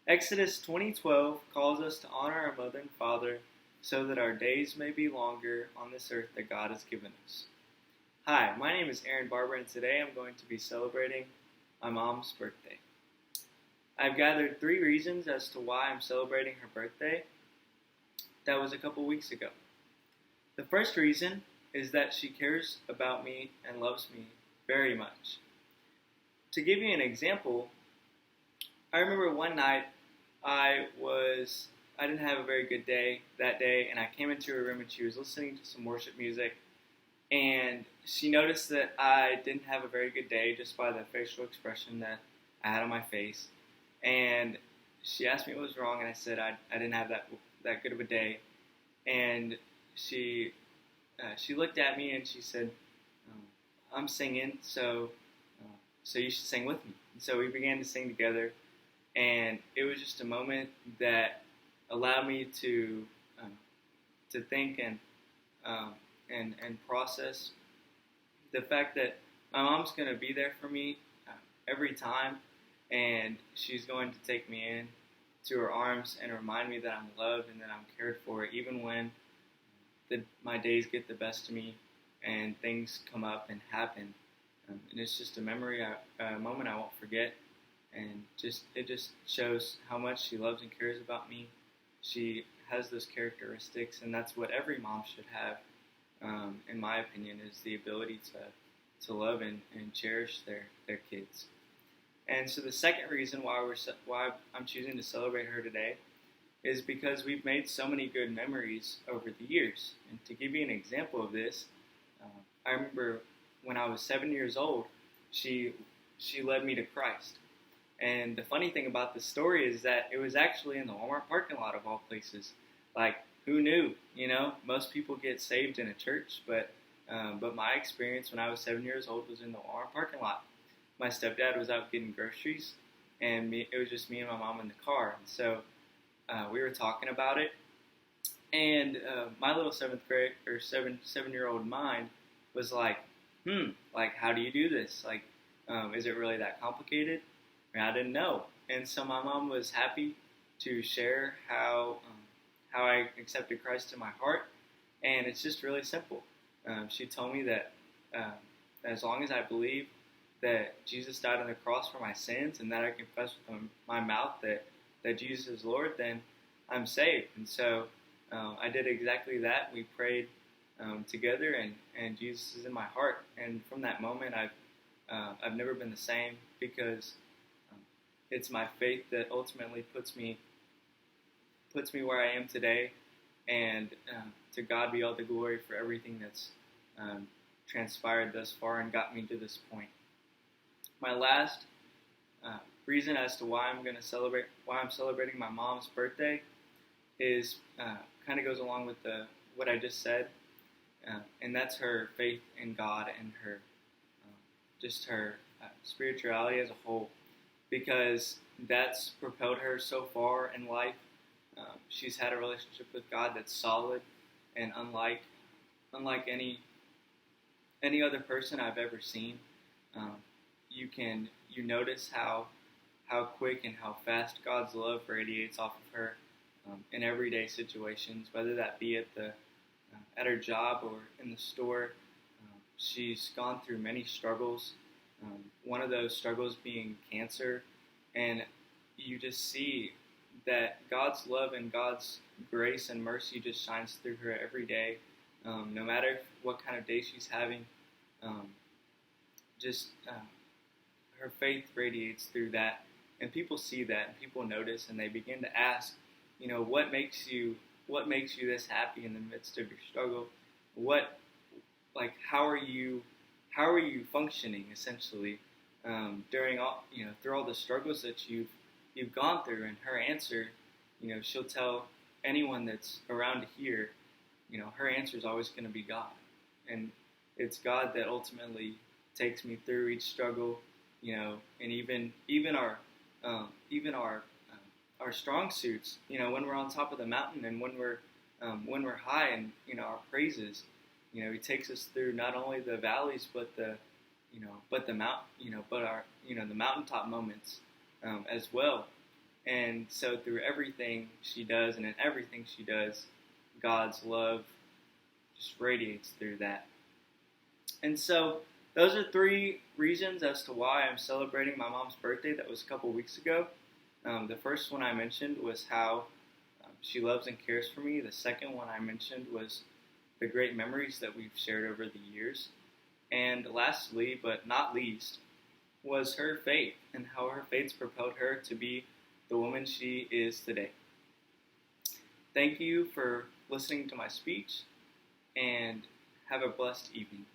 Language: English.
Exodus 20:12 calls us to honor our mother and father so that our days may be longer on this earth that God has given us. Hi, my name is Barber, and today I'm going to be celebrating my mom's birthday. I've gathered 3 reasons as to why I'm celebrating her birthday. That was a couple weeks ago. The first reason is that she cares about me and loves me very much. To give you an example, I remember one night I didn't have a very good day that day, and I came into her room and she was listening to some worship music, and she noticed that I didn't have a very good day just by the facial expression that I had on my face, and she asked me what was wrong, and I said I didn't have that good of a day, and she looked at me and she said, "I'm singing, so you should sing with me." And so we began to sing together, and it was just a moment that allowed me to think and process the fact that my mom's going to be there for me every time, and she's going to take me in to her arms and remind me that I'm loved and that I'm cared for, even when my days get the best of me and things come up and happen. And it's just a moment I won't forget. And it just shows how much she loves and cares about me. She has those characteristics, and that's what every mom should have, in my opinion, is the ability to love and cherish their kids. And so the second reason why I'm choosing to celebrate her today is because we've made so many good memories over the years. And to give you an example of this, I remember when I was 7 years old, she led me to Christ. And the funny thing about this story is that it was actually in the Walmart parking lot of all places. Like, who knew? You know, most people get saved in a church, but my experience when I was 7 years old was in the Walmart parking lot. My stepdad was out getting groceries, and it was just me and my mom in the car. And so we were talking about it, and my little 7-year-old mind was like, like, how do you do this? Like, is it really that complicated? I didn't know, and so my mom was happy to share how I accepted Christ in my heart, and it's just really simple. She told me that as long as I believe that Jesus died on the cross for my sins, and that I confess with my mouth that Jesus is Lord, then I'm saved. And so I did exactly that. We prayed together, and Jesus is in my heart. And from that moment, I've never been the same, because it's my faith that ultimately puts me where I am today, and to God be all the glory for everything that's transpired thus far and got me to this point. My last reason as to why I'm celebrating my mom's birthday is kind of goes along with what I just said, and that's her faith in God and her spirituality as a whole, because that's propelled her so far in life. She's had a relationship with God that's solid and unlike any other person I've ever seen. You notice how quick and how fast God's love radiates off of her in everyday situations, whether that be at her job or in the store. She's gone through many struggles. One of those struggles being cancer, and you just see that God's love and God's grace and mercy just shines through her every day, no matter what kind of day she's having. Her faith radiates through that, and people see that, and people notice, and they begin to ask, what makes you this happy in the midst of your struggle? How are you functioning essentially during all through all the struggles that you've gone through? And her answer, she'll tell anyone that's around to hear, her answer is always going to be God, and it's God that ultimately takes me through each struggle, and even our strong suits, when we're on top of the mountain, and when we're high, and our praises, He takes us through not only the valleys but the the mountaintop moments as well. And so through everything she does and in everything she does, God's love just radiates through that. And so those are three reasons as to why I'm celebrating my mom's birthday. That was a couple weeks ago. The first one I mentioned was how she loves and cares for me. The second one I mentioned was the great memories that we've shared over the years. And lastly, but not least, was her faith and how her faith's propelled her to be the woman she is today. Thank you for listening to my speech, and have a blessed evening.